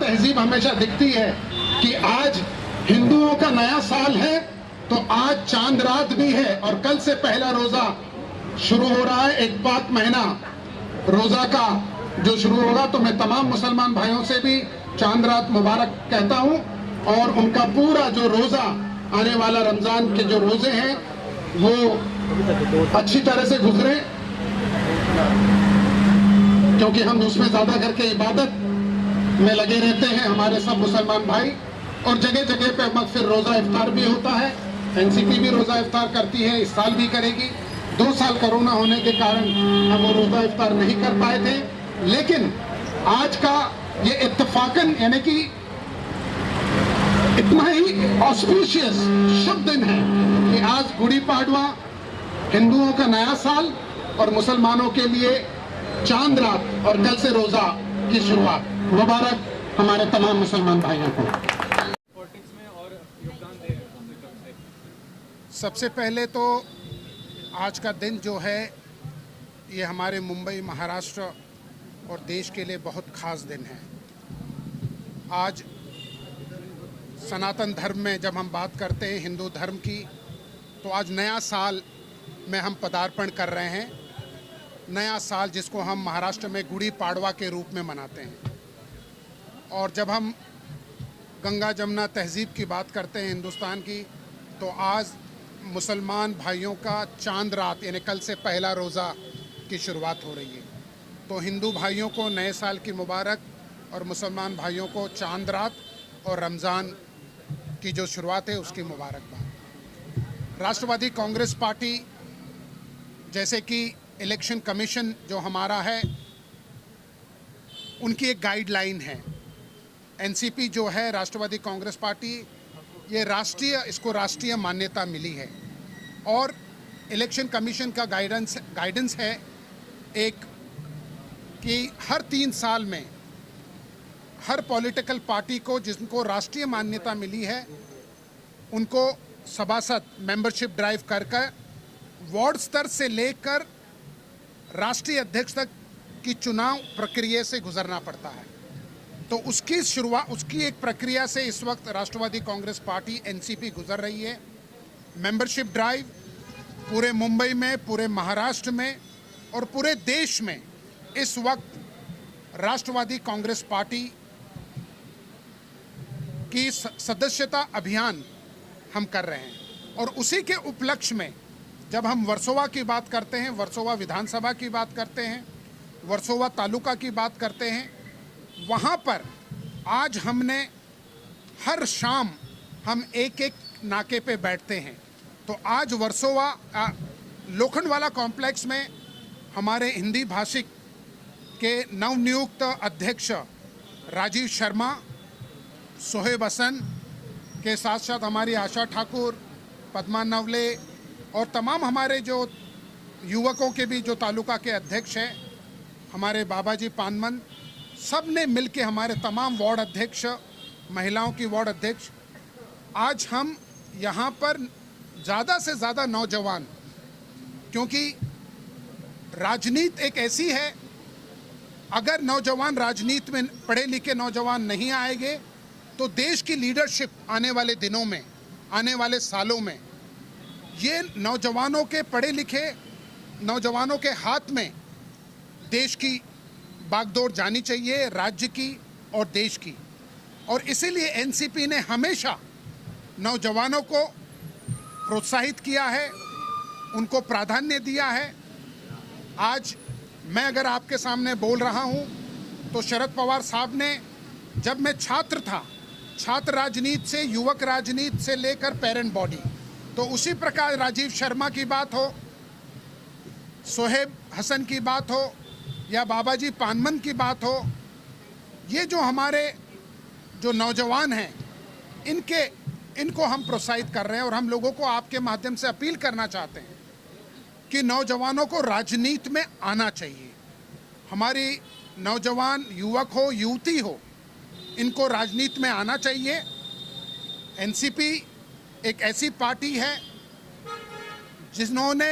तहजीब हमेशा दिखती है कि आज हिंदुओं का नया साल है, तो आज चांद रात भी है और कल से पहला रोजा शुरू हो रहा है। एक पाक महीना रोजा का जो शुरू होगा, तो मैं तमाम मुसलमान भाइयों से भी चांद रात मुबारक कहता हूं और उनका पूरा जो रोजा आने वाला रमजान के जो रोजे हैं वो अच्छी तरह से गुजरे, क्योंकि हम उसमें ज्यादा करके इबादत में लगे रहते हैं हमारे सब मुसलमान भाई। और जगह जगह पे अब फिर रोजा इफ्तार भी होता है। एनसीपी भी रोजा इफ्तार करती है, इस साल भी करेगी। 2 साल कोरोना होने के कारण हम वो रोजा इफ्तार नहीं कर पाए थे, लेकिन आज का ये इत्तेफाकन यानी कि इतना ही ऑस्पिशियस शुभ दिन है कि आज गुड़ी पाड़वा हिंदुओं का नया साल और मुसलमानों के लिए चांद रात और कल से रोजा की शुरुआत। मुबारक हमारे तमाम मुसलमान भाइयों को। सबसे पहले तो आज का दिन जो है ये हमारे मुंबई, महाराष्ट्र और देश के लिए बहुत खास दिन है। आज सनातन धर्म में जब हम बात करते हैं हिंदू धर्म की, तो आज नया साल में हम पदार्पण कर रहे हैं। नया साल जिसको हम महाराष्ट्र में गुड़ी पाड़वा के रूप में मनाते हैं। और जब हम गंगा जमुना तहजीब की बात करते हैं हिंदुस्तान की, तो आज मुसलमान भाइयों का चांद रात यानी कल से पहला रोज़ा की शुरुआत हो रही है। तो हिंदू भाइयों को नए साल की मुबारक और मुसलमान भाइयों को चांद रात और रमज़ान की जो शुरुआत है उसकी मुबारकबाद। राष्ट्रवादी कांग्रेस पार्टी, जैसे कि इलेक्शन कमीशन जो हमारा है, उनकी एक गाइडलाइन है। एनसीपी जो है राष्ट्रवादी कांग्रेस पार्टी, ये इसको राष्ट्रीय मान्यता मिली है। और इलेक्शन कमीशन का गाइडेंस है एक कि हर 3 साल में हर पॉलिटिकल पार्टी को जिनको राष्ट्रीय मान्यता मिली है उनको सभासद मेंबरशिप ड्राइव कर वार्ड स्तर से लेकर राष्ट्रीय अध्यक्ष तक की चुनाव प्रक्रिया से गुजरना पड़ता है। तो उसकी एक प्रक्रिया से इस वक्त राष्ट्रवादी कांग्रेस पार्टी एनसीपी गुजर रही है। मेंबरशिप ड्राइव पूरे मुंबई में, पूरे महाराष्ट्र में और पूरे देश में इस वक्त राष्ट्रवादी कांग्रेस पार्टी की सदस्यता अभियान हम कर रहे हैं। और उसी के उपलक्ष्य में जब हम वर्सोवा की बात करते हैं, वर्सोवा विधानसभा की बात करते हैं, वर्सोवा तालुका की बात करते हैं, वहाँ पर आज हमने हर शाम हम एक एक नाके पे बैठते हैं। तो आज वर्सोवा लोखंडवाला कॉम्प्लेक्स में हमारे हिंदी भाषिक के नवनियुक्त अध्यक्ष राजीव शर्मा, सोहेब हसन के साथ साथ हमारी आशा ठाकुर, पद्मा नवले और तमाम हमारे जो युवकों के भी जो तालुका के अध्यक्ष हैं, हमारे बाबाजी पानमन, सब ने मिलके हमारे तमाम वार्ड अध्यक्ष, महिलाओं की वार्ड अध्यक्ष, आज हम यहाँ पर ज़्यादा से ज़्यादा नौजवान, क्योंकि राजनीति एक ऐसी है, अगर नौजवान राजनीति में पढ़े लिखे नौजवान नहीं आएंगे तो देश की लीडरशिप आने वाले दिनों में, आने वाले सालों में, ये नौजवानों के पढ़े लिखे नौजवानों के हाथ में देश की बागडोर जानी चाहिए, राज्य की और देश की। और इसीलिए एनसीपी ने हमेशा नौजवानों को प्रोत्साहित किया है, उनको प्राधान्य दिया है। आज मैं अगर आपके सामने बोल रहा हूं तो शरद पवार साहब ने, जब मैं छात्र था, छात्र राजनीति से युवक राजनीति से लेकर पेरेंट बॉडी, तो उसी प्रकार राजीव शर्मा की बात हो, सोहेब हसन की बात हो या बाबाजी पानमन की बात हो, ये जो हमारे जो नौजवान हैं इनको हम प्रोत्साहित कर रहे हैं। और हम लोगों को आपके माध्यम से अपील करना चाहते हैं कि नौजवानों को राजनीति में आना चाहिए। हमारी नौजवान युवक हो, युवती हो, इनको राजनीति में आना चाहिए। एनसीपी एक ऐसी पार्टी है जिन्होंने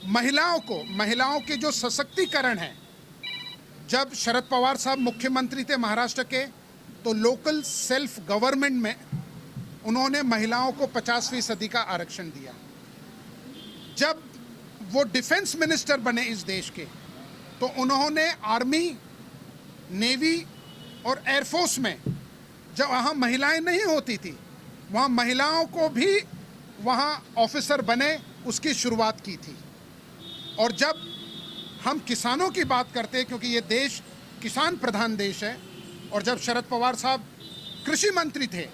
महिलाओं के जो सशक्तिकरण है, जब शरद पवार साहब मुख्यमंत्री थे महाराष्ट्र के, तो लोकल सेल्फ गवर्नमेंट में उन्होंने महिलाओं को 50% का आरक्षण दिया। जब वो डिफेंस मिनिस्टर बने इस देश के, तो उन्होंने आर्मी, नेवी और एयरफोर्स में जब वहाँ महिलाएं नहीं होती थी, वहाँ महिलाओं को भी वहाँ ऑफिसर बने, उसकी शुरुआत की थी। और जब हम किसानों की बात करते हैं, क्योंकि ये देश किसान प्रधान देश है, और जब शरद पवार साहब कृषि मंत्री थे,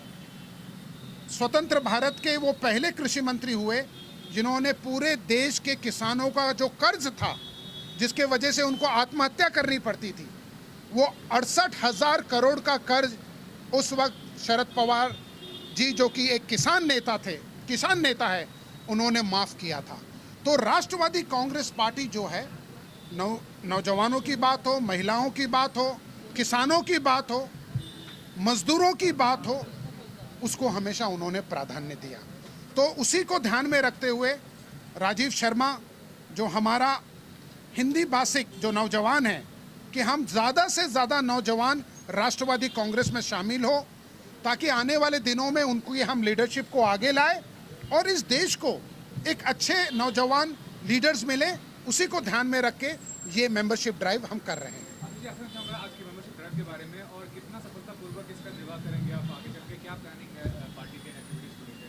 स्वतंत्र भारत के वो पहले कृषि मंत्री हुए जिन्होंने पूरे देश के किसानों का जो कर्ज था, जिसके वजह से उनको आत्महत्या करनी पड़ती थी, वो 68,000 करोड़ का कर्ज उस वक्त शरद पवार जी, जो कि एक किसान नेता है, उन्होंने माफ़ किया था। तो राष्ट्रवादी कांग्रेस पार्टी जो है, नौजवानों की बात हो, महिलाओं की बात हो, किसानों की बात हो, मजदूरों की बात हो, उसको हमेशा उन्होंने प्राधान्य दिया। तो उसी को ध्यान में रखते हुए राजीव शर्मा, जो हमारा हिंदी भाषिक जो नौजवान है, कि हम ज़्यादा से ज़्यादा नौजवान राष्ट्रवादी कांग्रेस में शामिल हो, ताकि आने वाले दिनों में उनकी हम लीडरशिप को आगे लाए और इस देश को एक अच्छे नौजवान लीडर्स मिले। उसी को ध्यान में रख के ये मेंबरशिप ड्राइव हम कर रहे हैं। आज की मेंबरशिप ड्राइव के बारे में और कितना सफलतापूर्वक इसका निर्वाह करेंगे आप आगे चल के, क्या प्लानिंग है पार्टी के एक्टिविटीज को लेकर?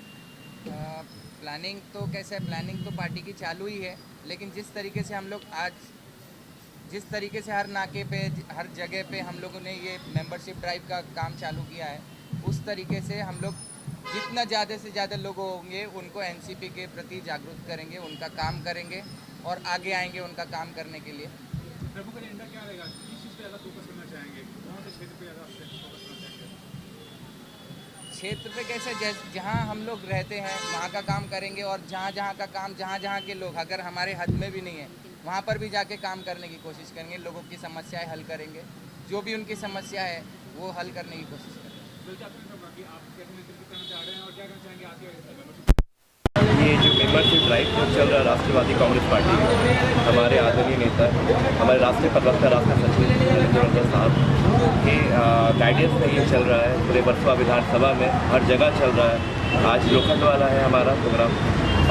प्लानिंग तो पार्टी की चालू ही है, लेकिन जिस तरीके से हम लोग आज जिस तरीके से हर नाके पे, हर जगह पे हम लोगों ने ये मेंबरशिप ड्राइव का काम चालू किया है, उस तरीके से हम लोग जितना ज़्यादा से ज़्यादा लोग होंगे उनको एनसीपी के प्रति जागरूक करेंगे, उनका काम करेंगे और आगे आएंगे उनका काम करने के लिए। प्रमुख एजेंडा क्या रहेगा, किस चीज़ पे ज़्यादा फोकस करना चाहेंगे, कौन से क्षेत्र पे ज़्यादा फोकस करना चाहेंगे? क्षेत्र पे कैसे, जहाँ हम लोग रहते हैं वहाँ का काम करेंगे, और जहाँ का काम जहाँ के लोग अगर हमारे हद में भी नहीं है, वहाँ पर भी जाके काम करने की कोशिश करेंगे, लोगों की समस्याएं हल करेंगे, जो भी उनकी समस्या है वो हल करने की कोशिश करेंगे। ये जो मेंबरशिप ड्राइव जो चल रहा है राष्ट्रवादी कांग्रेस पार्टी में, हमारे आदरणीय नेता, हमारे राष्ट्रीय प्रवक्ता, राष्ट्रीय सचिव जोरंदर साहब के गाइडेंस में ये चल रहा है। पूरे वर्सोवा विधानसभा में हर जगह चल रहा है। आज लोखंड वाला है हमारा प्रोग्राम,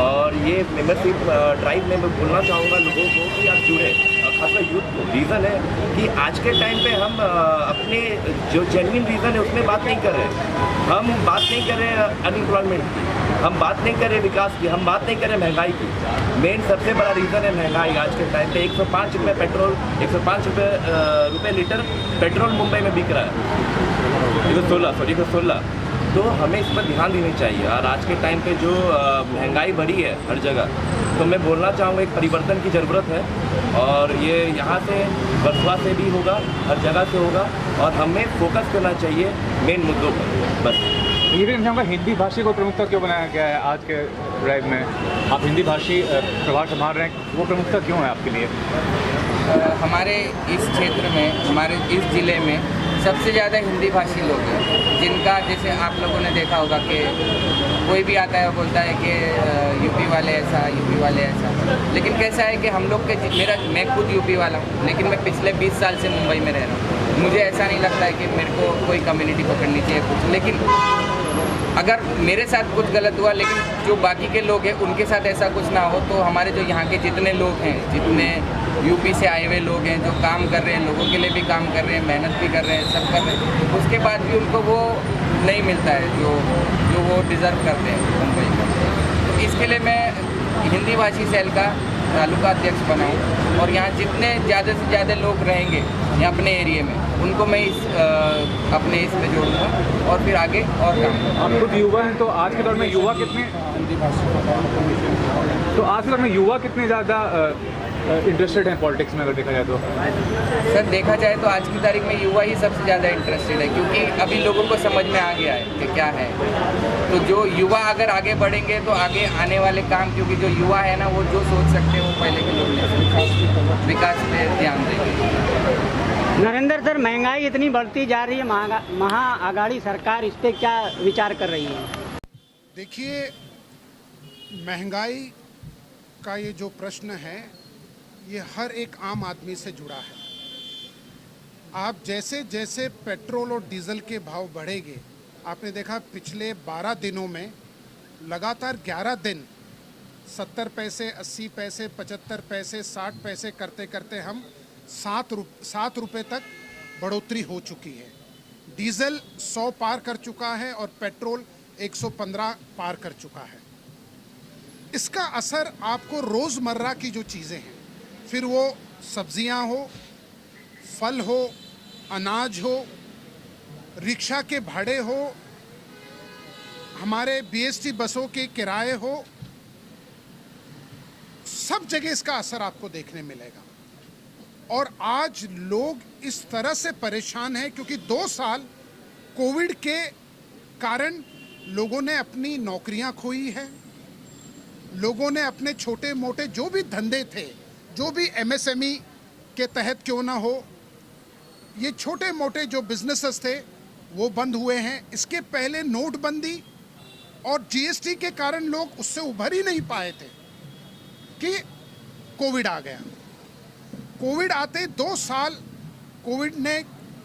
और ये मेंबरशिप ड्राइव में मैं बोलना चाहूँगा लोगों को कि आप जुड़े, खासकर यूथ को। रीज़न है कि आज के टाइम पे हम अपने जो जेन्युइन रीज़न है उसमें बात नहीं कर रहे। हम बात नहीं कर रहे अनएम्प्लॉयमेंट की, हम बात नहीं कर रहे विकास की, हम बात नहीं कर रहे महंगाई की। मेन सबसे बड़ा रीज़न है महंगाई। आज के टाइम पे 105 रुपये पेट्रोल, 105 रुपये लीटर पेट्रोल मुंबई में बिक रहा है, 116। तो हमें इस पर ध्यान देनी चाहिए। और आज के टाइम पे जो महंगाई बढ़ी है हर जगह, तो मैं बोलना चाहूँगा एक परिवर्तन की ज़रूरत है, और ये यहाँ से वर्सोवा से भी होगा, हर जगह से होगा, और हमें फोकस करना चाहिए मेन मुद्दों पर बस। ये भी चाहूँगा, हिंदी भाषी को प्रमुखता क्यों बनाया गया है आज के ड्राइव में? आप हिंदी भाषी प्रभार संभाल रहे हैं, वो प्रमुखता क्यों है आपके लिए? हमारे इस क्षेत्र में, हमारे इस ज़िले में सबसे ज़्यादा हिंदी भाषी लोग हैं, जिनका जैसे आप लोगों ने देखा होगा कि कोई भी आता है बोलता है कि यूपी वाले ऐसा, यूपी वाले ऐसा। लेकिन कैसा है कि हम लोग के मैं खुद यूपी वाला हूँ, लेकिन मैं पिछले 20 साल से मुंबई में रह रहा हूँ। मुझे ऐसा नहीं लगता है कि मेरे को कोई कम्युनिटी पकड़नी चाहिए कुछ, लेकिन अगर मेरे साथ कुछ गलत हुआ, लेकिन जो बाकी के लोग हैं उनके साथ ऐसा कुछ ना हो, तो हमारे जो यहाँ के जितने लोग हैं, जितने यूपी से आए हुए लोग हैं, जो काम कर रहे हैं, लोगों के लिए भी काम कर रहे हैं, मेहनत भी कर रहे हैं, सब कर रहे हैं, उसके बाद भी उनको वो नहीं मिलता है जो वो डिज़र्व करते हैं मुंबई में। तो इसके लिए मैं हिंदी भाषी सेल का तालुका अध्यक्ष बना हूँ, और यहाँ जितने ज़्यादा से ज़्यादा लोग रहेंगे यहाँ अपने एरिया में, उनको मैं अपने इसमें जोड़ूँगा और फिर आगे और काम। आप खुद युवा हैं, तो आज के दौर में युवा कितने ज़्यादा इंटरेस्टेड हैं पॉलिटिक्स में, अगर देखा जाए तो? सर देखा जाए तो आज की तारीख में युवा ही सबसे ज़्यादा इंटरेस्टेड है, क्योंकि अभी लोगों को समझ में आ गया है कि क्या है। तो जो युवा अगर आगे बढ़ेंगे तो आगे आने वाले काम, क्योंकि जो युवा है ना, वो जो सोच सकते हैं वो पहले के लोग नहीं, विकास पे ध्यान देंगे। नरेंद्र सर, महंगाई इतनी बढ़ती जा रही है, महाअगाड़ी सरकार इस पर क्या विचार कर रही है? देखिए, महंगाई का ये जो प्रश्न है ये हर एक आम आदमी से जुड़ा है। आप जैसे जैसे पेट्रोल और डीजल के भाव बढ़ेंगे, आपने देखा पिछले 12 दिनों में लगातार 11 दिन 70 पैसे, 80 पैसे, 75 पैसे, 60 पैसे करते करते हम 7 रुपये तक बढ़ोतरी हो चुकी है। डीजल 100 पार कर चुका है और पेट्रोल 115 पार कर चुका है। इसका असर आपको रोज़मर्रा की जो चीज़ें हैं, फिर वो सब्जियां हो, फल हो, अनाज हो, रिक्शा के भाड़े हो, हमारे बीएसटी बसों के किराए हो, सब जगह इसका असर आपको देखने मिलेगा। और आज लोग इस तरह से परेशान हैं क्योंकि 2 साल कोविड के कारण लोगों ने अपनी नौकरियां खोई है, लोगों ने अपने छोटे मोटे जो भी धंधे थे, जो भी एमएसएमई के तहत क्यों ना हो, ये छोटे मोटे जो बिजनेसेस थे वो बंद हुए हैं। इसके पहले नोटबंदी और जीएसटी के कारण लोग उससे उभर ही नहीं पाए थे कि कोविड आ गया। कोविड आते 2 साल कोविड ने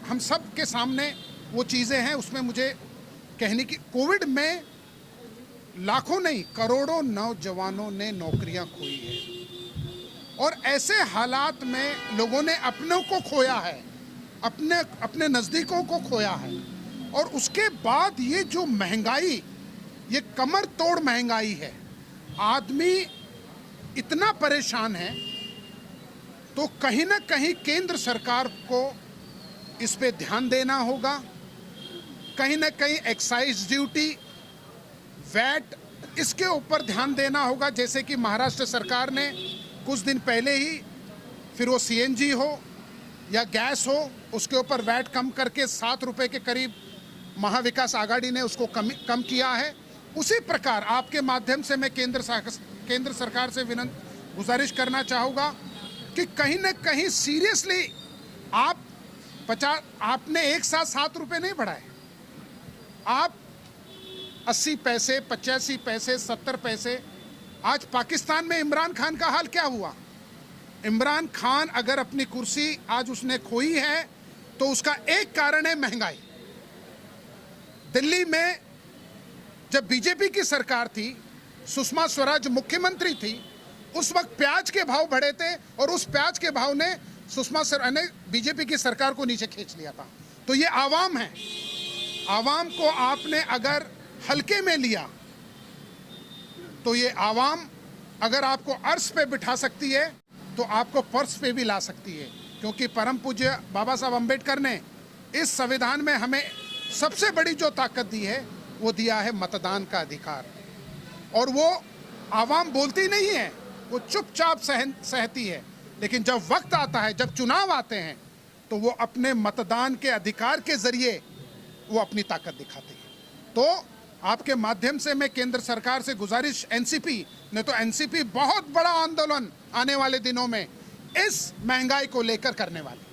हम सब के सामने वो चीज़ें हैं, उसमें मुझे कहने की, कोविड में लाखों नहीं करोड़ों नौजवानों ने नौकरियां खोई है। और ऐसे हालात में लोगों ने अपनों को खोया है, अपने नज़दीकों को खोया है। और उसके बाद ये जो महंगाई, ये कमर तोड़ महंगाई है, आदमी इतना परेशान है, तो कहीं ना कहीं केंद्र सरकार को इस पे ध्यान देना होगा। कहीं ना कहीं एक्साइज ड्यूटी, वैट, इसके ऊपर ध्यान देना होगा। जैसे कि महाराष्ट्र सरकार ने कुछ दिन पहले ही, फिर वो सीएनजी हो या गैस हो, उसके ऊपर वैट कम करके 7 रुपये के करीब महाविकास आघाड़ी ने उसको कम किया है। उसी प्रकार आपके माध्यम से मैं केंद्र सरकार से गुजारिश करना चाहूँगा कि कहीं ना कहीं सीरियसली आपने एक साथ 7 रुपये नहीं बढ़ाए, आप 80 पैसे, 85 पैसे, 70 पैसे। आज पाकिस्तान में इमरान खान का हाल क्या हुआ? इमरान खान अगर अपनी कुर्सी आज उसने खोई है तो उसका एक कारण है महंगाई। दिल्ली में जब बीजेपी की सरकार थी, सुषमा स्वराज मुख्यमंत्री थी, उस वक्त प्याज के भाव बढ़े थे और उस प्याज के भाव ने सुषमा स्वराज ने बीजेपी की सरकार को नीचे खींच लिया था। तो ये आवाम है, आवाम को आपने अगर हल्के में लिया तो ये आवाम अगर आपको अर्श पे बिठा सकती है तो आपको पर्स पे भी ला सकती है। क्योंकि परम पूज्य बाबा साहब अम्बेडकर ने इस संविधान में हमें सबसे बड़ी जो ताकत दी है वो दिया है मतदान का अधिकार। और वो आवाम बोलती नहीं है, वो चुपचाप सहती है, लेकिन जब वक्त आता है, जब चुनाव आते हैं, तो वो अपने मतदान के अधिकार के जरिए वो अपनी ताकत दिखाती है। तो आपके माध्यम से मैं केंद्र सरकार से गुजारिश, एनसीपी ने तो एनसीपी बहुत बड़ा आंदोलन आने वाले दिनों में इस महंगाई को लेकर करने वाली।